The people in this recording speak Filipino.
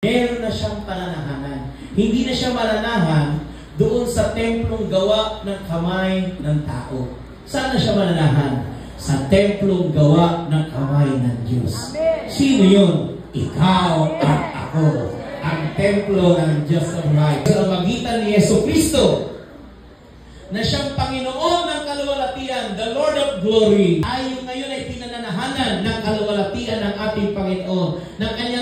Meron na siyang pananahanan. Hindi na siya mananahan doon sa templong gawa ng kamay ng tao. Saan na siya mananahan? Sa templong gawa ng kamay ng Diyos. Amen. Sino yun? Ikaw at ako. Ang templo ng Diyos of Light. Sa magitan ni Jesucristo, na siyang Panginoon ng kaluwalhatian, the Lord of Glory, tayo ngayon ay pinananahanan ng kaluwalhatian ng ating Panginoon, ng kanyang